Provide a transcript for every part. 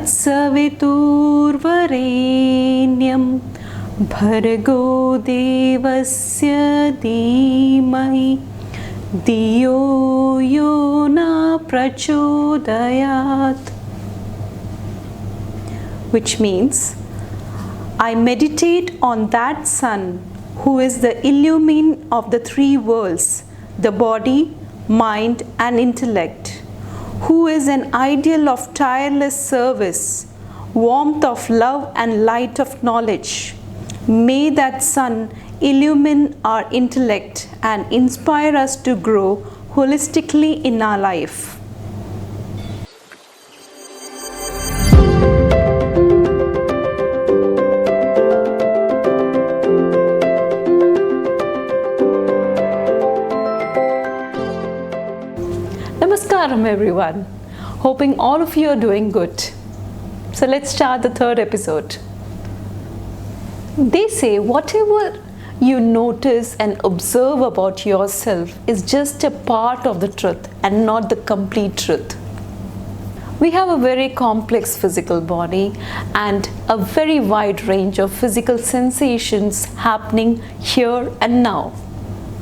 तत्सवितुर्वरेण्यं भर्गो देवस्य धीमहि धियो यो न prachodayat. Which means, I meditate on that sun who is the illumine of the three worlds, the body, mind and intellect, who is an ideal of tireless service, warmth of love and light of knowledge. May that sun illumine our intellect and inspire us to grow holistically in our life. Namaskaram everyone. Hoping all of you are doing good. So let's start the third episode. They say whatever you notice and observe about yourself is just a part of the truth and not the complete truth. We have a very complex physical body and a very wide range of physical sensations happening here and now.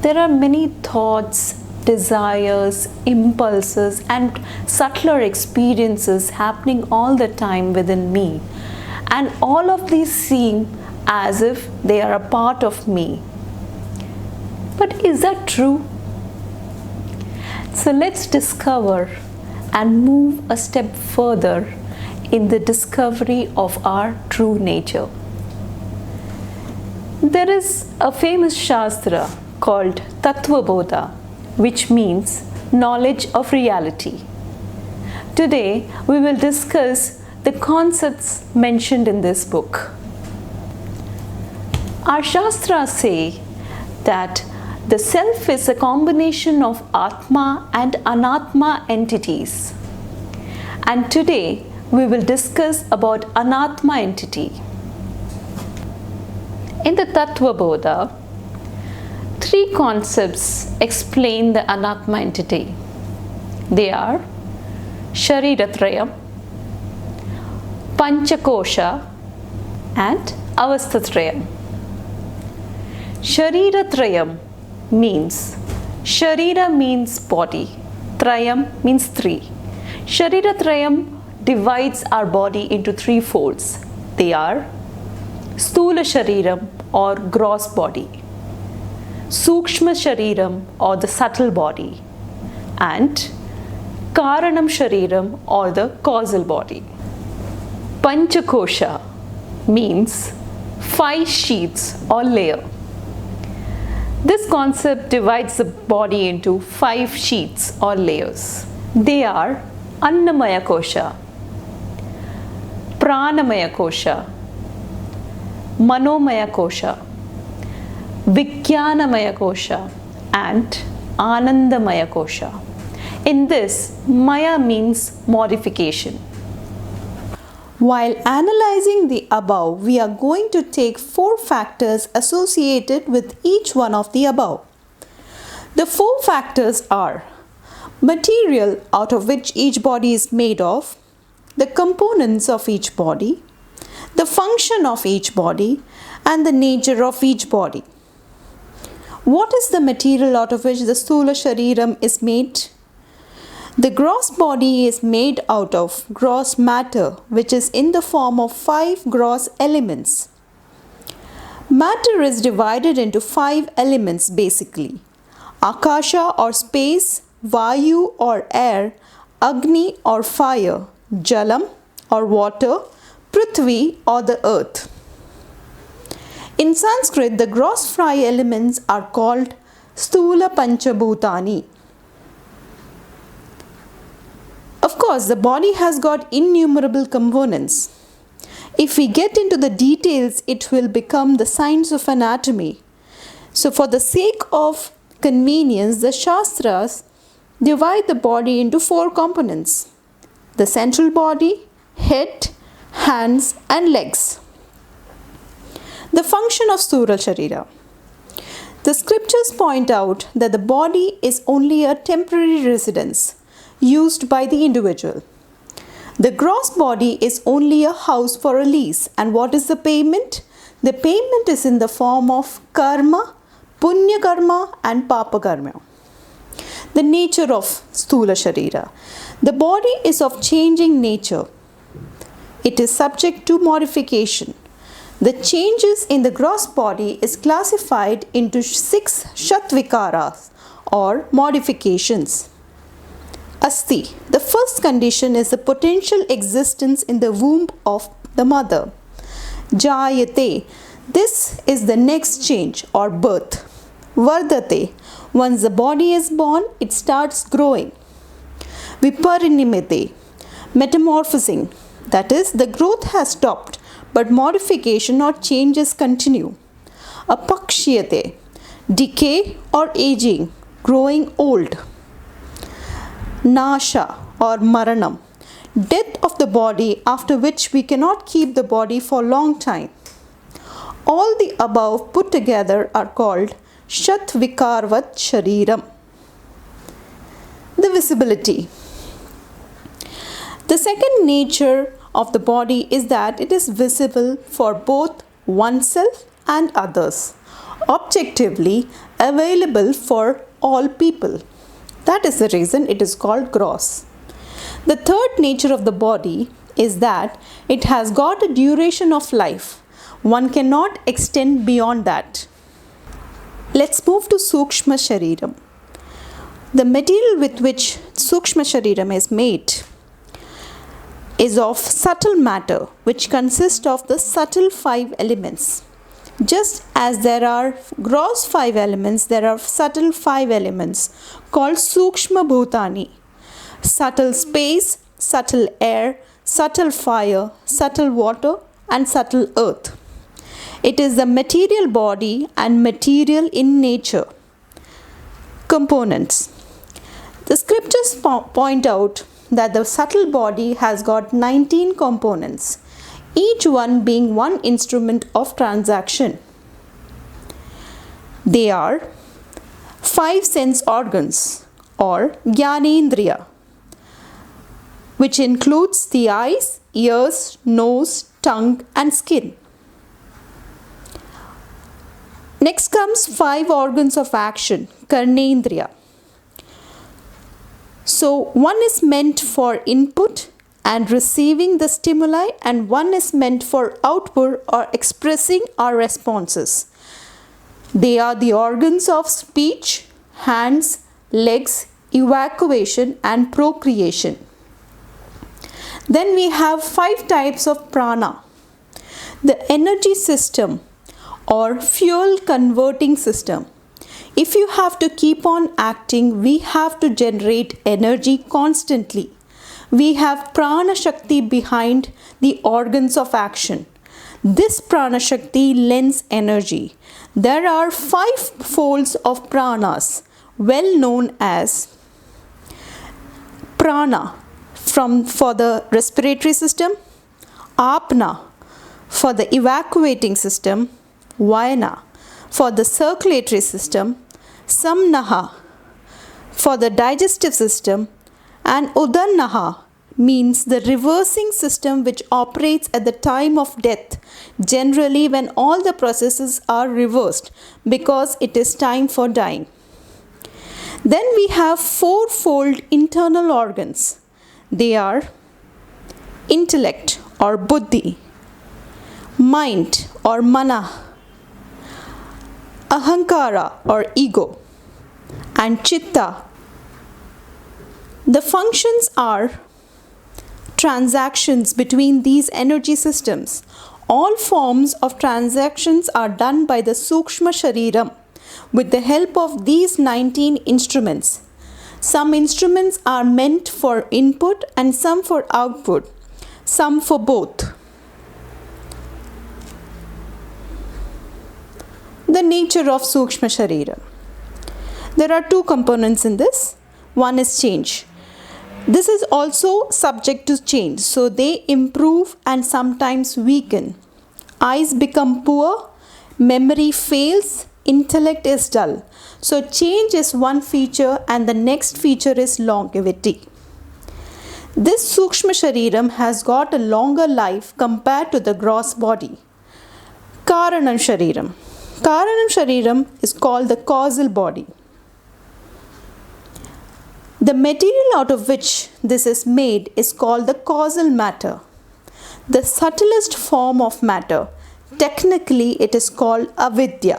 There are many thoughts, desires, impulses and subtler experiences happening all the time within me, and all of these seem as if they are a part of me. But is that true? So let's discover and move a step further in the discovery of our true nature. There is a famous Shastra called Tattvabodha, which means knowledge of reality. Today we will discuss the concepts mentioned in this book. Our Shastras say that the self is a combination of Atma and Anatma entities. And today we will discuss about Anatma entity. In the Tattvabodha, three concepts explain the Anatma entity. They are Shariram, Panchakosha and Avasthatrayam. Shariram means, Sharira means body, Trayam means three. Shariram divides our body into three folds. They are Sthula Shariram or gross body, Sukshma Shariram or the subtle body, and Karanam Shariram or the causal body. Panchakosha means 5 sheaths or layer. This concept divides the body into 5 sheaths or layers. They are Anandamaya Kosha, Pranamaya Kosha, Manamaya Kosha, Gyanendriya Kosha and Anandamaya Kosha. In this, Maya means modification. While analyzing the above, we are going to take 4 factors associated with each one of the above. The 4 factors are material out of which each body is made of, the components of each body, the function of each body, and the nature of each body. What is the material out of which the Sthula Shariram is made? The gross body is made out of gross matter, which is in the form of 5 gross elements. Matter is divided into 5 elements basically: Akasha or space, Vayu or air, Agni or fire, Jalam or water, Prithvi or the earth. In Sanskrit, the gross 5 elements are called Sthula Panchabhutani. Of course, the body has got innumerable components. If we get into the details, it will become the science of anatomy. So for the sake of convenience, the Shastras divide the body into 4 components: the central body, head, hands and legs. The function of Sthula Sharira. The scriptures point out that the body is only a temporary residence used by the individual. The gross body is only a house for a lease. And what is the payment? The payment is in the form of karma, punya karma and papa karma. The nature of Sthula Sharira. The body is of changing nature. It is subject to modification. The changes in the gross body is classified into 6 Shatvikaras or modifications. Asti. The first condition is the potential existence in the womb of the mother. Jayate. This is the next change or birth. Vardate. Once the body is born, it starts growing. Viparinimate. Metamorphosing. That is, the growth has stopped, but modification or changes continue. Apakshiyate. Decay or aging, growing old. Nasha or Maranam. Death of the body, after which we cannot keep the body for a long time. All the above put together are called Shatvikarvat Shariram. The visibility. The second nature of the body is that it is visible for both oneself and others, objectively available for all people. That is the reason it is called gross. The third nature of the body is that it has got a duration of life. One cannot extend beyond that. Let's move to Sukshma Shariram. The material with which Sukshma Shariram is made is of subtle matter, which consists of the subtle 5 elements. Just as there are gross 5 elements, there are subtle 5 elements called Sukshma Bhutani. Subtle space, subtle air, subtle fire, subtle water and subtle earth. It is the material body and material in nature. Components. The scriptures point out that the subtle body has got 19 components, each one being one instrument of transaction. They are 5 sense organs or Gyanendriya, which includes the eyes, ears, nose, tongue and skin. Next comes 5 organs of action, Karmendriya. So one is meant for input and receiving the stimuli, and one is meant for output or expressing our responses. They are the organs of speech, hands, legs, evacuation and procreation. Then we have 5 types of prana. The energy system or fuel converting system. If you have to keep on acting, we have to generate energy constantly. We have prana shakti behind the organs of action. This prana shakti lends energy. There are 5 folds of pranas, well known as prana for the respiratory system, apna for the evacuating system, vayana for the circulatory system, samnaha for the digestive system, and udanaha means the reversing system which operates at the time of death, generally when all the processes are reversed because it is time for dying. Then we have 4-fold internal organs. They are intellect or buddhi, mind or mana, Ahankara or ego, and chitta. The functions are transactions between these energy systems. All forms of transactions are done by the Sukshma Shariram with the help of these 19 instruments. Some instruments are meant for input and some for output, some for both. The nature of Sukshma Shariram. There are 2 components in this. One is change. This is also subject to change, so they improve and sometimes weaken. Eyes become poor, memory fails, intellect is dull. So change is one feature and the next feature is longevity. This Sukshma Shariram has got a longer life compared to the gross body. Karanam Shariram. Karanam Shariram is called the causal body. The material out of which this is made is called the causal matter. The subtlest form of matter. Technically, it is called Avidya.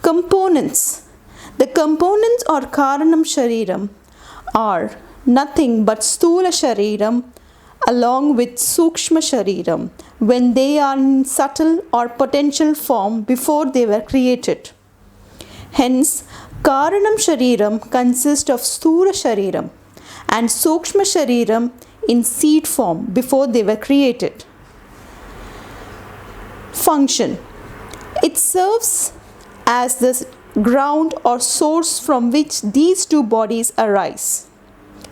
Components. The components or Karanam Shariram are nothing but Sthula Shariram along with Sukshma Shariram when they are in subtle or potential form before they were created. Hence, Karanam Shariram consists of Sthula Shariram and Sukshma Shariram in seed form before they were created. Function. It serves as the ground or source from which these two bodies arise.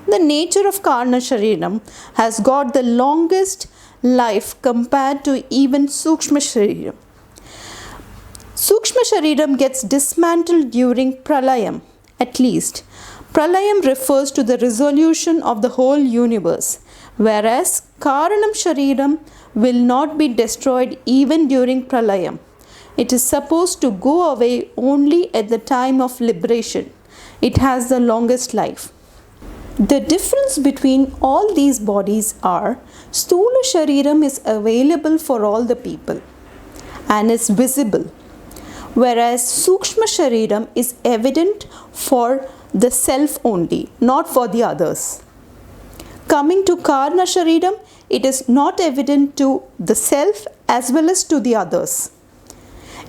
The nature of Karna Shariram has got the longest life compared to even Sukshma Shariram. Sukshma Shariram gets dismantled during Pralayam, at least. Pralayam refers to the resolution of the whole universe, whereas Karanam Shariram will not be destroyed even during Pralayam. It is supposed to go away only at the time of liberation. It has the longest life. The difference between all these bodies are Sthula Shariram is available for all the people and is visible, whereas Sukshma Shariram is evident for the self only, not for the others. Coming to Karna Shariram, it is not evident to the self as well as to the others.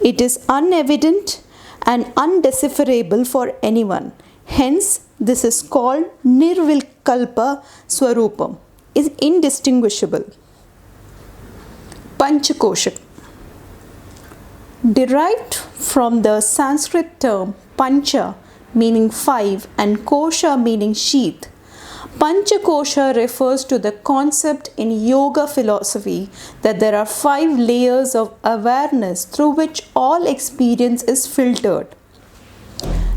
It is unevident and undecipherable for anyone. Hence, this is called Nirvikalpa Swarupam, is indistinguishable. Panchakosha. Derived from the Sanskrit term Pancha meaning five and Kosha meaning sheath, Panchakosha refers to the concept in yoga philosophy that there are 5 layers of awareness through which all experience is filtered.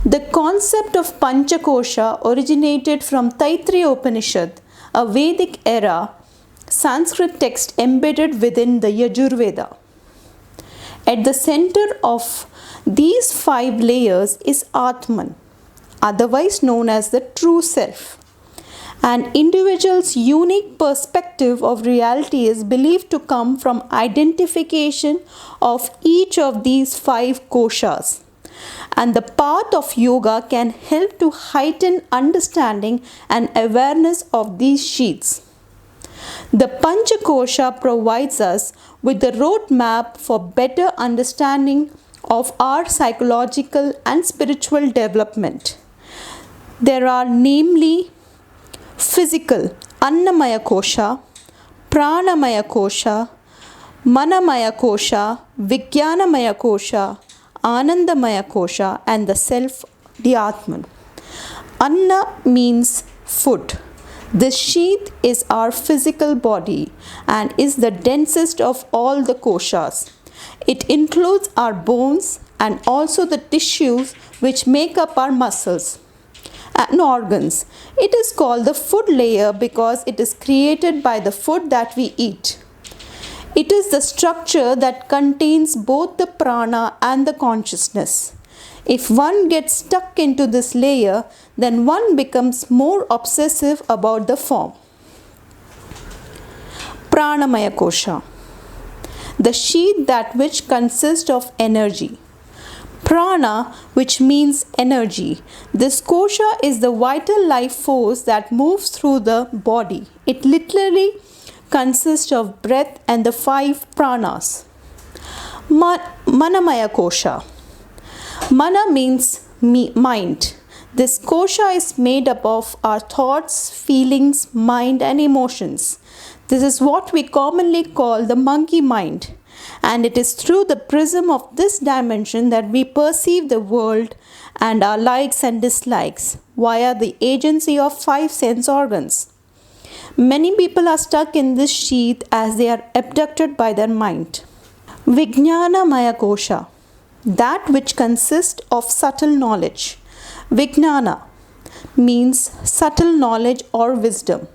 The concept of Panchakosha originated from Taittiriya Upanishad, a Vedic era Sanskrit text embedded within the Yajurveda. At the center of these 5 layers is Atman, otherwise known as the true self. An individual's unique perspective of reality is believed to come from identification of each of these 5 koshas. And the path of yoga can help to heighten understanding and awareness of these sheaths. The Panchakosha provides us with the roadmap for better understanding of our psychological and spiritual development. There are namely physical Annamaya Kosha, Pranamaya Kosha, Manamaya Kosha, Vijnanamaya Kosha, Anandamaya Kosha, and the self, the Atman. Anna means food. This sheath is our physical body and is the densest of all the koshas. It includes our bones and also the tissues which make up our muscles and organs. It is called the food layer because it is created by the food that we eat. It is the structure that contains both the prana and the consciousness. If one gets stuck into this layer, then one becomes more obsessive about the form. Pranamaya Kosha, the sheath that which consists of energy. Prana, which means energy. This kosha is the vital life force that moves through the body. It literally consists of breath and the 5 pranas. Manamaya Kosha. Mana means mind. This kosha is made up of our thoughts, feelings, mind and emotions. This is what we commonly call the monkey mind. And it is through the prism of this dimension that we perceive the world and our likes and dislikes via the agency of 5 sense organs. Many people are stuck in this sheath as they are abducted by their mind. Vijnanamaya Kosha, that which consists of subtle knowledge. Vijnana means subtle knowledge or wisdom.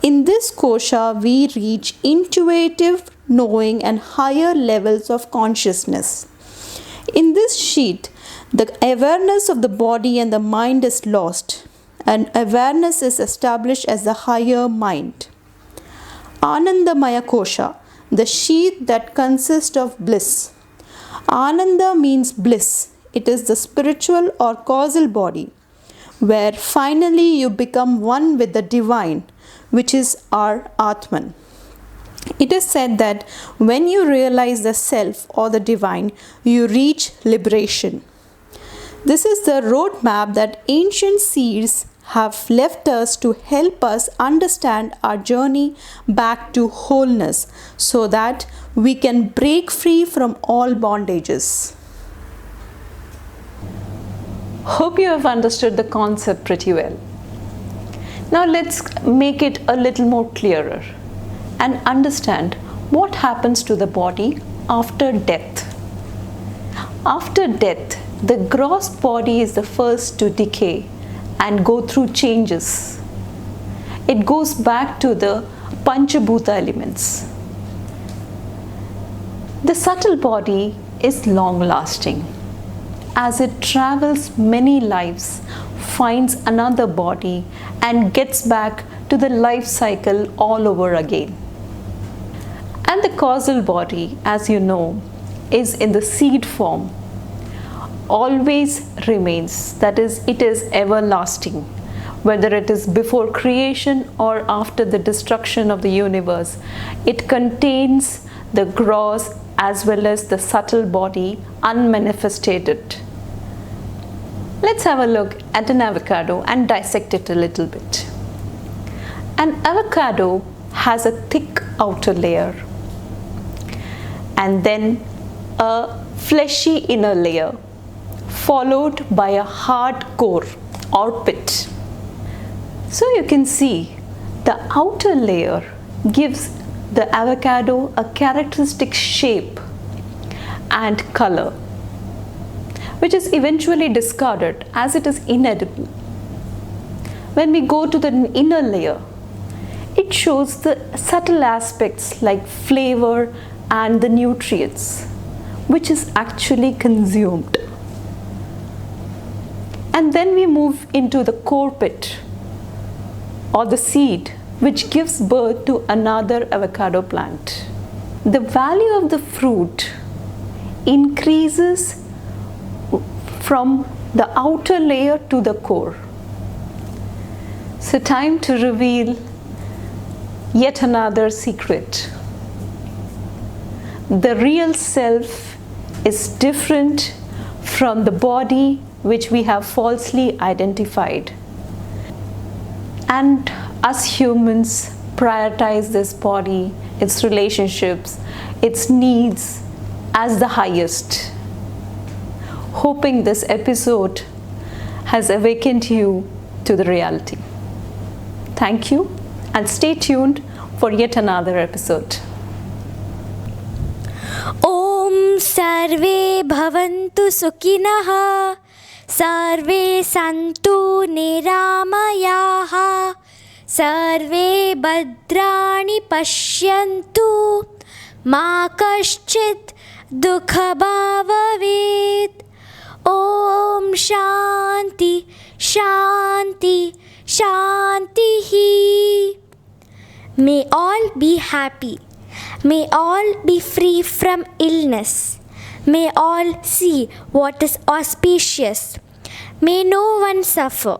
In this kosha, we reach intuitive knowing and higher levels of consciousness. In this sheet, the awareness of the body and the mind is lost, and awareness is established as the higher mind. Anandamaya kosha, the sheet that consists of bliss. Ananda means bliss. It is the spiritual or causal body, where finally you become one with the divine, which is our Atman. It is said that when you realize the self or the divine, you reach liberation. This is the roadmap that ancient seers have left us to help us understand our journey back to wholeness so that we can break free from all bondages. Hope you have understood the concept pretty well. Now let's make it a little more clearer and understand what happens to the body after death. After death, the gross body is the first to decay and go through changes. It goes back to the Panchabhuta elements. The subtle body is long lasting. As it travels many lives, finds another body and gets back to the life cycle all over again. And the causal body, as you know, is in the seed form, always remains, that is, it is everlasting. Whether it is before creation or after the destruction of the universe, it contains the gross as well as the subtle body unmanifested. Let's have a look at an avocado and dissect it a little bit. An avocado has a thick outer layer and then a fleshy inner layer, followed by a hard core or pit. So you can see the outer layer gives the avocado a characteristic shape and color, which is eventually discarded as it is inedible. When we go to the inner layer, it shows the subtle aspects like flavor and the nutrients, which is actually consumed. And then we move into the core pit or the seed, which gives birth to another avocado plant. The value of the fruit increases from the outer layer to the core. So time to reveal yet another secret. The real self is different from the body which we have falsely identified. And us humans prioritize this body, its relationships, its needs as the highest. Hoping this episode has awakened you to the reality. Thank you and stay tuned for yet another episode. Om Sarve Bhavantu Sukhinah Sarve Santu Niramayaha Sarve Bhadrani Pashyantu Ma Kaschit Dukha Bhavavet. Om Shanti Shanti Shantihi. May all be happy. May all be free from illness. May all see what is auspicious. May no one suffer.